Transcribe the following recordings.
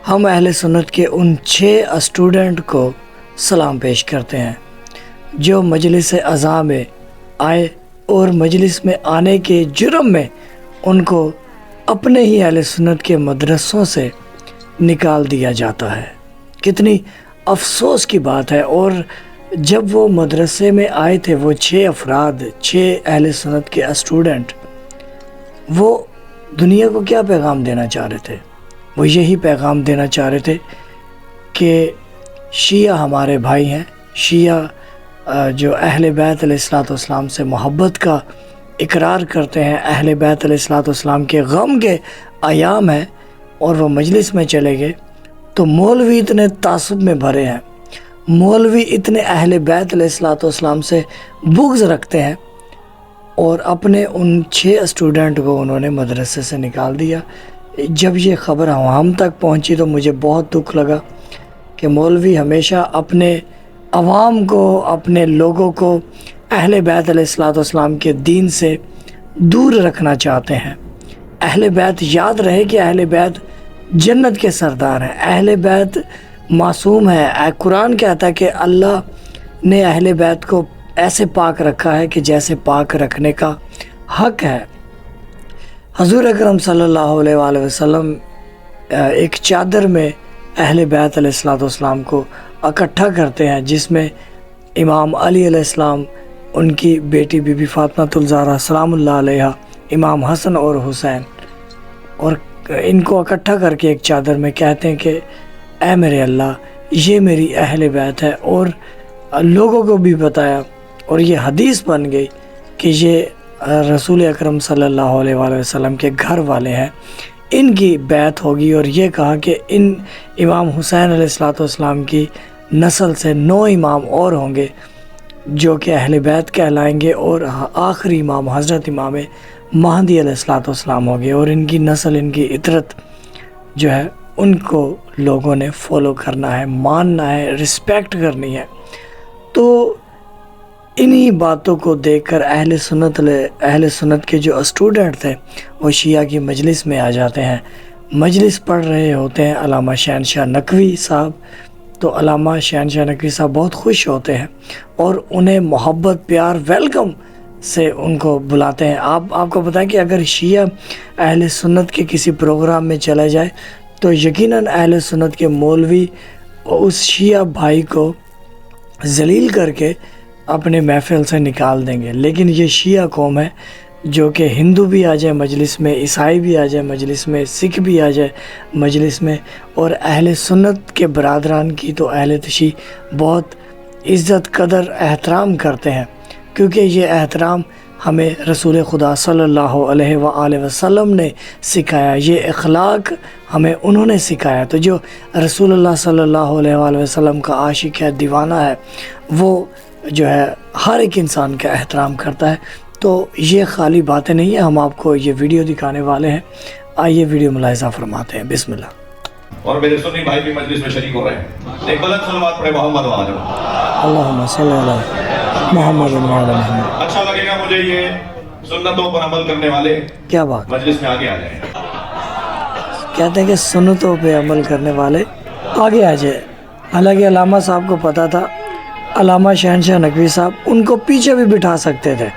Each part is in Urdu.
ہم اہل سنت کے ان 6 اسٹوڈنٹ کو سلام پیش کرتے ہیں جو مجلس اعضاء میں آئے اور مجلس میں آنے کے جرم میں ان کو اپنے ہی اہل سنت کے مدرسوں سے نکال دیا جاتا ہے۔ کتنی افسوس کی بات ہے۔ اور جب وہ مدرسے میں آئے تھے وہ 6 افراد، 6 اہل سنت کے اسٹوڈنٹ، وہ دنیا کو کیا پیغام دینا چاہ رہے تھے؟ وہ یہی پیغام دینا چاہ رہے تھے کہ شیعہ ہمارے بھائی ہیں، شیعہ جو اہل بیت علیہ السلام سے محبت کا اقرار کرتے ہیں، اہل بیت علیہ السلام کے غم کے ایام ہیں، اور وہ مجلس میں چلے گئے تو مولوی اتنے تعصب میں بھرے ہیں، مولوی اتنے اہل بیت علیہ السلام سے بغض رکھتے ہیں، اور اپنے ان 6 اسٹوڈنٹ کو انہوں نے مدرسے سے نکال دیا۔ جب یہ خبر ہم تک پہنچی تو مجھے بہت دکھ لگا کہ مولوی ہمیشہ اپنے عوام کو، اپنے لوگوں کو اہل بیت علیہ السلام کے دین سے دور رکھنا چاہتے ہیں۔ اہل بیت یاد رہے کہ اہل بیت جنت کے سردار ہیں، اہل بیت معصوم ہے۔ قرآن کہتا ہے کہ اللہ نے اہل بیت کو ایسے پاک رکھا ہے کہ جیسے پاک رکھنے کا حق ہے۔ حضور اکرم صلی اللہ علیہ وآلہ وسلم ایک چادر میں اہل بیت علیہ السلام کو اکٹھا کرتے ہیں، جس میں امام علی علیہ السلام، ان کی بیٹی بی بی فاطمہ الزہرا سلام اللہ علیہ، امام حسن اور حسین، اور ان کو اکٹھا کر کے ایک چادر میں کہتے ہیں کہ اے میرے اللہ، یہ میری اہل بیت ہے، اور لوگوں کو بھی بتایا، اور یہ حدیث بن گئی کہ یہ رسول اکرم صلی اللہ علیہ وآلہ وسلم کے گھر والے ہیں، ان کی بیعت ہوگی، اور یہ کہا کہ ان امام حسین علیہ السلام کی نسل سے 9 امام اور ہوں گے جو کہ اہل بیت کہلائیں گے، اور آخری امام حضرت امام مہدی علیہ السلام ہوں گے، اور ان کی نسل، ان کی عطرت جو ہے ان کو لوگوں نے فالو کرنا ہے، ماننا ہے، رسپیکٹ کرنی ہے۔ تو انہی باتوں کو دیکھ کر اہل سنت کے جو اسٹوڈنٹ تھے وہ شیعہ کی مجلس میں آ جاتے ہیں، مجلس پڑھ رہے ہوتے ہیں علامہ شہنشاہ نقوی صاحب، تو علامہ شہنشاہ نقوی صاحب بہت خوش ہوتے ہیں اور انہیں محبت، پیار، ویلکم سے ان کو بلاتے ہیں۔ آپ کو بتائیں کہ اگر شیعہ اہل سنت کے کسی پروگرام میں چلا جائے تو یقیناً اہل سنت کے مولوی اس شیعہ بھائی کو ذلیل کر کے اپنے محفل سے نکال دیں گے، لیکن یہ شیعہ قوم ہے جو کہ ہندو بھی آ جائے مجلس میں، عیسائی بھی آ جائے مجلس میں، سکھ بھی آ جائے مجلس میں، اور اہل سنت کے برادران کی تو اہل تشیع بہت عزت، قدر، احترام کرتے ہیں، کیونکہ یہ احترام ہمیں رسول خدا صلی اللہ علیہ وآلہ وسلم نے سکھایا، یہ اخلاق ہمیں انہوں نے سکھایا۔ تو جو رسول اللہ صلی اللہ علیہ وآلہ وسلم کا عاشق ہے، دیوانہ ہے، وہ جو ہے ہر ایک انسان کا احترام کرتا ہے۔ تو یہ خالی باتیں نہیں ہیں، ہم آپ کو یہ ویڈیو دکھانے والے ہیں، آئیے ویڈیو ملاحظہ فرماتے ہیں۔ بسم اللہ۔ اور میرے سنی بھائی بھی مجلس میں شریک ہو رہے ہیں، ایک بلند صلوات پڑھے محمد و آل اللہم صلی علی محمد و آل محمد۔ اچھا لگے گا مجھے یہ سنتوں پر عمل کرنے والے کیا بات، مجلس میں آگے آ جائیں۔ کہتے ہیں کہ سنتوں پہ عمل کرنے والے آگے آ جائے۔ حالانکہ علامہ صاحب کو پتا تھا، علامہ شہنشاہ نقوی صاحب ان کو پیچھے بھی بٹھا سکتے تھے۔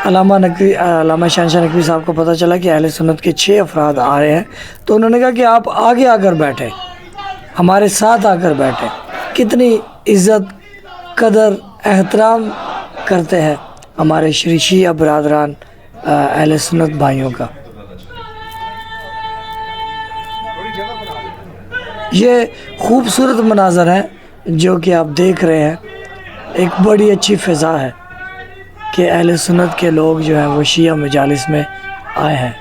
علامہ شہنشاہ نقوی صاحب کو پتہ چلا کہ اہل سنت کے 6 افراد آ رہے ہیں، تو انہوں نے کہا کہ آپ آگے آ کر بیٹھیں، ہمارے ساتھ آ کر بیٹھیں۔ کتنی عزت، قدر، احترام کرتے ہیں ہمارے شیعہ برادران اہل سنت بھائیوں کا۔ یہ خوبصورت مناظر ہیں جو کہ آپ دیکھ رہے ہیں، ایک بڑی اچھی فضا ہے کہ اہل سنت کے لوگ جو ہیں وہ شیعہ مجالس میں آئے ہیں۔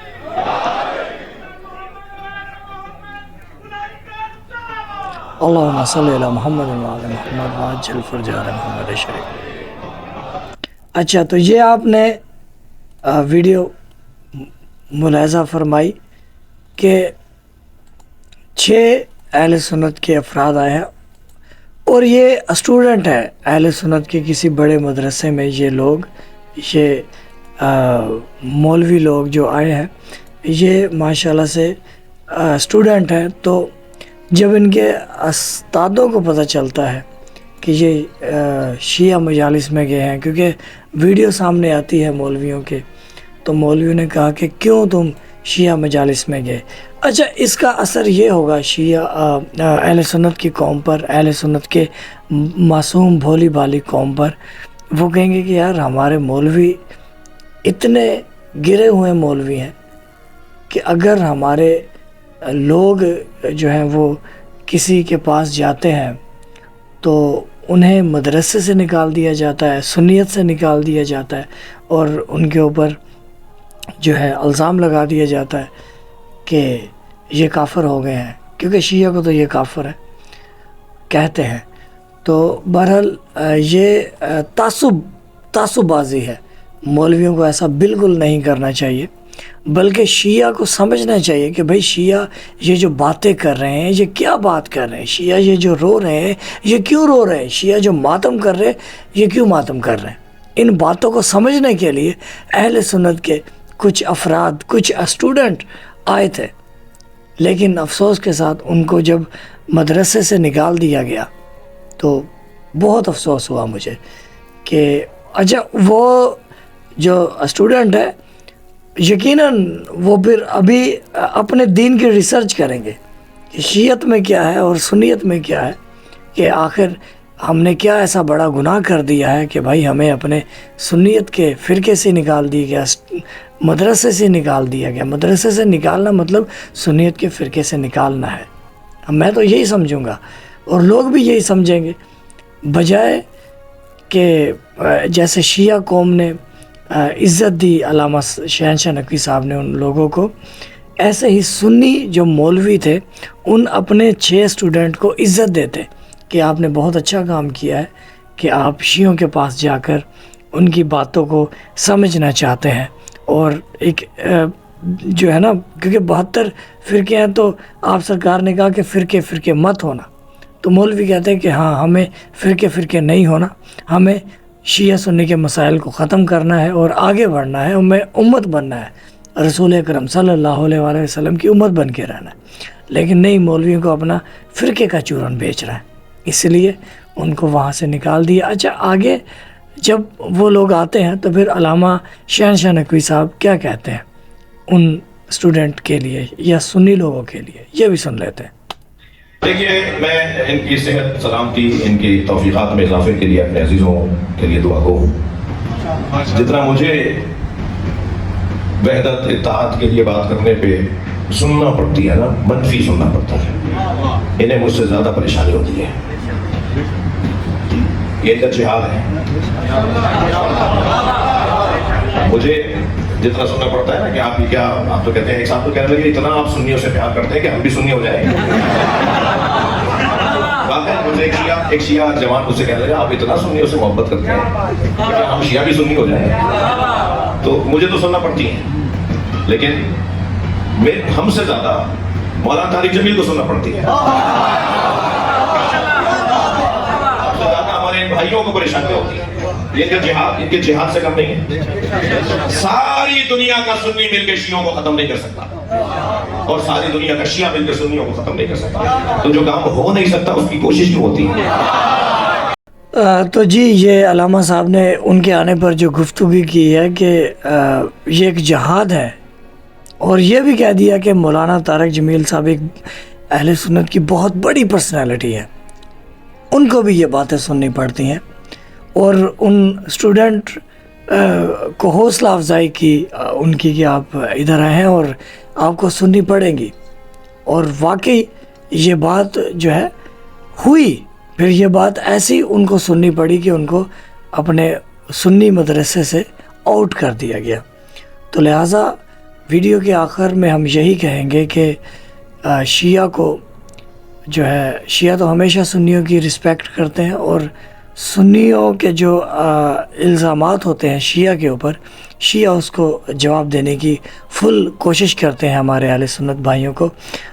اللہم صلی علی محمد و آل محمد وعجل فرجہ محمد شریف۔ اچھا، تو یہ آپ نے ویڈیو ملاحظہ فرمائی کہ 6 اہل سنت کے افراد آئے ہیں، اور یہ اسٹوڈنٹ ہے اہل سنت کے کسی بڑے مدرسے میں۔ یہ لوگ، یہ مولوی لوگ جو آئے ہیں، یہ ماشاءاللہ سے اسٹوڈنٹ ہیں۔ تو جب ان کے استادوں کو پتہ چلتا ہے کہ یہ شیعہ مجالس میں گئے ہیں، کیونکہ ویڈیو سامنے آتی ہے مولویوں کے، تو مولویوں نے کہا کہ کیوں تم شیعہ مجالس میں گئے؟ اچھا، اس کا اثر یہ ہوگا شیعہ اہل سنت کی قوم پر، اہل سنت کے معصوم بھولی بھالی قوم پر. وہ کہیں گے کہ یار ہمارے مولوی اتنے گرے ہوئے مولوی ہیں کہ اگر ہمارے لوگ جو ہیں وہ کسی کے پاس جاتے ہیں تو انہیں مدرسے سے نکال دیا جاتا ہے، سنیت سے نکال دیا جاتا ہے، اور ان کے اوپر جو ہے الزام لگا دیا جاتا ہے کہ یہ کافر ہو گئے ہیں، کیونکہ شیعہ کو تو یہ کافر ہے کہتے ہیں. تو بہرحال یہ تعصب بازی ہے. مولویوں کو ایسا بالکل نہیں کرنا چاہیے، بلکہ شیعہ کو سمجھنا چاہیے کہ بھئی شیعہ یہ جو باتیں کر رہے ہیں یہ کیا بات کر رہے ہیں، شیعہ یہ جو رو رہے ہیں یہ کیوں رو رہے ہیں، شیعہ جو ماتم کر رہے ہیں یہ کیوں ماتم کر رہے ہیں. ان باتوں کو سمجھنے کے لیے اہل سنت کے کچھ افراد، کچھ اسٹوڈنٹ آئے تھے، لیکن افسوس کے ساتھ ان کو جب مدرسے سے نکال دیا گیا تو بہت افسوس ہوا مجھے کہ اچھا وہ جو اسٹوڈنٹ ہے یقیناً وہ پھر ابھی اپنے دین کی ریسرچ کریں گے کہ شیعت میں کیا ہے اور سنیت میں کیا ہے، کہ آخر ہم نے کیا ایسا بڑا گناہ کر دیا ہے کہ بھائی ہمیں اپنے سنیت کے فرقے سے نکال دیا گیا، مدرسے سے نکال دیا گیا. مدرسے سے نکالنا مطلب سنیت کے فرقے سے نکالنا ہے. میں تو یہی سمجھوں گا اور لوگ بھی یہی سمجھیں گے، بجائے کہ جیسے شیعہ قوم نے عزت دی علامہ شہنشاہ نقوی صاحب نے ان لوگوں کو، ایسے ہی سنی جو مولوی تھے ان اپنے 6 اسٹوڈنٹ کو عزت دیتے کہ آپ نے بہت اچھا کام کیا ہے کہ آپ شیعوں کے پاس جا کر ان کی باتوں کو سمجھنا چاہتے ہیں. اور ایک جو ہے نا، کیونکہ 72 فرقے ہیں تو آپ سرکار نے کہا کہ فرقے مت ہونا، تو مولوی کہتے ہیں کہ ہاں ہمیں فرقے نہیں ہونا، ہمیں شیعہ سنی کے مسائل کو ختم کرنا ہے اور آگے بڑھنا ہے، ہمیں امت بننا ہے، رسول اکرم صلی اللہ علیہ وآلہ وسلم کی امت بن کے رہنا ہے. لیکن نہیں، مولویوں کو اپنا فرقے کا چورن بیچ رہا ہے، اس لیے ان کو وہاں سے نکال دیا. اچھا، آگے جب وہ لوگ آتے ہیں تو پھر علامہ شہنشاہ نقوی صاحب کیا کہتے ہیں ان اسٹوڈنٹ کے لیے یا سنی لوگوں کے لیے، یہ بھی سن لیتے ہیں. دیکھیے، میں ان کی صحت سلامتی، ان کی توفیقات میں اضافے کے لیے اپنے عزیزوں کے لیے دعا گو ہوں. جتنا مجھے وحدت اتحاد کے لیے بات کرنے پہ سننا پڑتی ہے نا، منفی سننا پڑتا ہے، انہیں مجھ سے زیادہ پریشانی ہوتی ہے. یہ ان کا جہاد ہے. مجھے جتنا سننا پڑتا ہے نا کہ آپ کیا، آپ تو کہتے ہیں، ایک صاحب تو کہنے لگے اتنا آپ سنیوں سے پیار کرتے ہیں کہ ہم بھی سنی ہو جائیں. مجھے ایک شیعہ جوان مجھ سے کہنے لگا آپ اتنا سنیوں سے محبت کرتے ہیں کہ ہم شیعہ بھی سنی ہو جائیں. تو مجھے تو سننا پڑتی ہے، لیکن ہم سے زیادہ مولانا طارق جمیل کو سننا پڑتی ہے. ہم سے زیادہ ہمارے بھائیوں کو پریشانی ہوتی ہے. ان کے جہاد سے کم نہیں ہے. ساری دنیا کا سنی مل کے شیعوں کو ختم نہیں کر سکتا، اور ساری دنیا کا شیعہ مل کے سنیوں کو ختم نہیں کر سکتا. تو جو کام ہو نہیں سکتا اس کی کوشش کیوں ہوتی ہے؟ تو جی، یہ علامہ صاحب نے ان کے آنے پر جو گفتگو کی ہے کہ یہ ایک جہاد ہے، اور یہ بھی کہہ دیا کہ مولانا طارق جمیل صاحب ایک اہل سنت کی بہت بڑی پرسنالٹی ہے، ان کو بھی یہ باتیں سننی پڑتی ہیں. اور ان اسٹوڈنٹ کو حوصلہ افزائی کی ان کی کہ آپ ادھر آئے ہیں اور آپ کو سننی پڑیں گی. اور واقعی یہ بات جو ہے ہوئی، پھر یہ بات ایسی ان کو سننی پڑی کہ ان کو اپنے سنی مدرسے سے آؤٹ کر دیا گیا. تو لہٰذا ویڈیو کے آخر میں ہم یہی کہیں گے کہ شیعہ کو جو ہے، شیعہ تو ہمیشہ سنیوں کی رسپیکٹ کرتے ہیں، اور سنیوں کے جو الزامات ہوتے ہیں شیعہ کے اوپر، شیعہ اس کو جواب دینے کی فل کوشش کرتے ہیں ہمارے اہل سنت بھائیوں کو.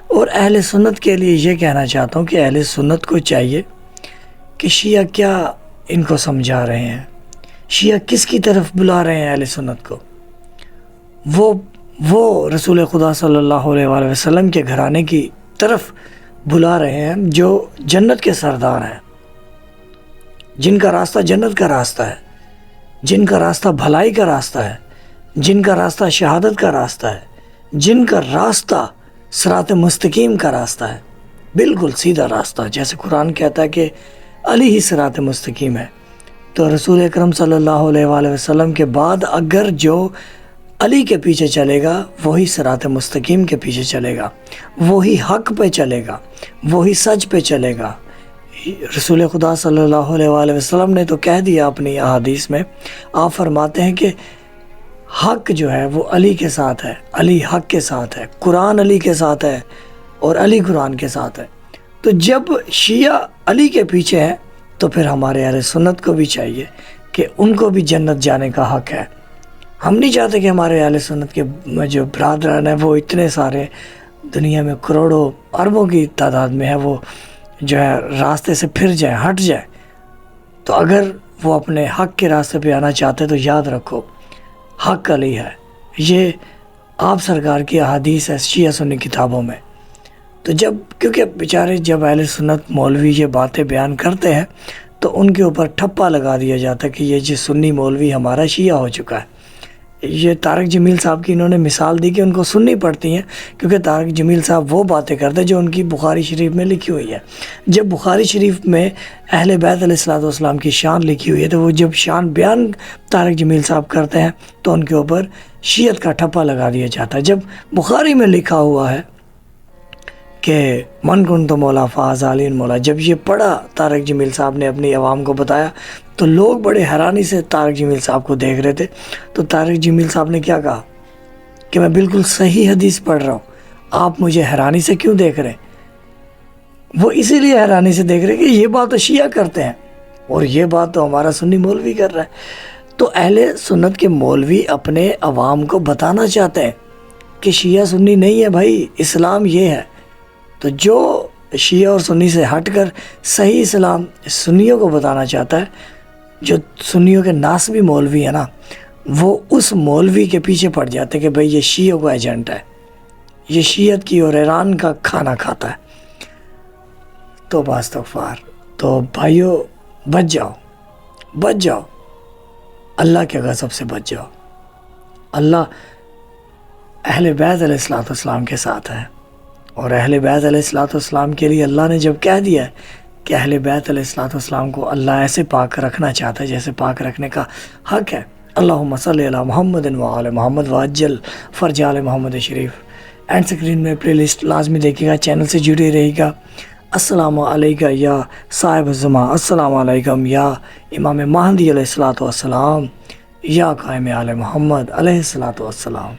اور اہل سنت کے لیے یہ کہنا چاہتا ہوں کہ اہل سنت کو چاہیے کہ شیعہ کیا ان کو سمجھا رہے ہیں، شیعہ کس کی طرف بلا رہے ہیں اہل سنت کو. وہ رسول خدا صلی اللہ علیہ وآلہ وسلم کے گھرانے کی طرف بلا رہے ہیں جو جنت کے سردار ہیں، جن کا راستہ جنت کا راستہ ہے، جن کا راستہ بھلائی کا راستہ ہے، جن کا راستہ شہادت کا راستہ ہے، جن کا راستہ صراط مستقیم کا راستہ ہے، بالکل سیدھا راستہ، جیسے قرآن کہتا ہے کہ علی ہی صراط مستقیم ہے۔ تو رسول اکرم صلی اللہ علیہ وآلہ وسلم کے بعد اگر جو علی کے پیچھے چلے گا وہی صراط مستقیم کے پیچھے چلے گا، وہی حق پہ چلے گا، وہی سچ پہ چلے گا۔ رسول خدا صلی اللہ علیہ وآلہ وسلم نے تو کہہ دیا اپنی احادیث میں، آپ فرماتے ہیں کہ حق جو ہے وہ علی کے ساتھ ہے، علی حق کے ساتھ ہے، قرآن علی کے ساتھ ہے اور علی قرآن کے ساتھ ہے۔ تو جب شیعہ علی کے پیچھے ہیں تو پھر ہمارے اہل سنت کو بھی چاہیے کہ ان کو بھی جنت جانے کا حق ہے۔ ہم نہیں چاہتے کہ ہمارے اہل سنت کے جو برادران ہیں وہ اتنے سارے دنیا میں کروڑوں اربوں کی تعداد میں ہے، وہ جو ہے راستے سے پھر جائیں، ہٹ جائیں۔ تو اگر وہ اپنے حق کے راستے پہ آنا چاہتے تو یاد رکھو حق علی ہے، یہ آپ سرکار کی احادیث ہے شیعہ سنی کتابوں میں۔ تو جب کیونکہ بیچارے جب اہل سنت مولوی یہ باتیں بیان کرتے ہیں تو ان کے اوپر ٹھپا لگا دیا جاتا ہے کہ یہ جو سنی مولوی ہمارا شیعہ ہو چکا ہے۔ یہ طارق جمیل صاحب کی انہوں نے مثال دی کہ ان کو سننی پڑتی ہیں، کیونکہ طارق جمیل صاحب وہ باتیں کرتے ہیں جو ان کی بخاری شریف میں لکھی ہوئی ہے۔ جب بخاری شریف میں اہل بیت علیہ الصلوۃ والسلام کی شان لکھی ہوئی ہے تو وہ جب شان بیان طارق جمیل صاحب کرتے ہیں تو ان کے اوپر شیعت کا ٹھپا لگا دیا جاتا ہے۔ جب بخاری میں لکھا ہوا ہے کہ من کنت مولا فاز علی مولا، جب یہ پڑھا طارق جمیل صاحب نے اپنی عوام کو بتایا تو لوگ بڑے حیرانی سے طارق جمیل صاحب کو دیکھ رہے تھے۔ تو طارق جمیل صاحب نے کیا کہا کہ میں بالکل صحیح حدیث پڑھ رہا ہوں، آپ مجھے حیرانی سے کیوں دیکھ رہے ہیں؟ وہ اسی لیے حیرانی سے دیکھ رہے کہ یہ بات تو شیعہ کرتے ہیں اور یہ بات تو ہمارا سنی مولوی کر رہا ہے۔ تو اہل سنت کے مولوی اپنے عوام کو بتانا چاہتے ہیں کہ شیعہ سنی نہیں ہے بھائی، اسلام یہ ہے۔ تو جو شیعہ اور سنی سے ہٹ کر صحیح اسلام سنیوں کو بتانا چاہتا ہے، جو سنیوں کے ناسبی مولوی ہے نا، وہ اس مولوی کے پیچھے پڑ جاتے کہ بھئی یہ شیعوں کا ایجنٹ ہے، یہ شیعت کی اور ایران کا کھانا کھاتا ہے۔ تو باستغفار، تو بھائیو بچ جاؤ، بچ جاؤ، اللہ کے غضب سے بچ جاؤ۔ اللہ اہل بیت علیہ الصلوۃ والسلام کے ساتھ ہے، اور اہل بیت علیہ الصلوۃ والسلام کے لیے اللہ نے جب کہہ دیا ہے کہ اہل بیت علیہ الصلوۃ والسلام کو اللہ ایسے پاک رکھنا چاہتا ہے جیسے پاک رکھنے کا حق ہے۔ اللہم صلی علی محمد وآل محمد وعجل فرج آل محمد شریف۔ اینڈ اسکرین میں پلے لسٹ لازمی دیکھے گا، چینل سے جڑے رہے گا۔ السلام علیکم یا صاحب الزمان، السلام علیکم یا امام مہدی علیہ الصلوۃ والسلام، یا قائم آل محمد علیہ الصلوۃ والسلام۔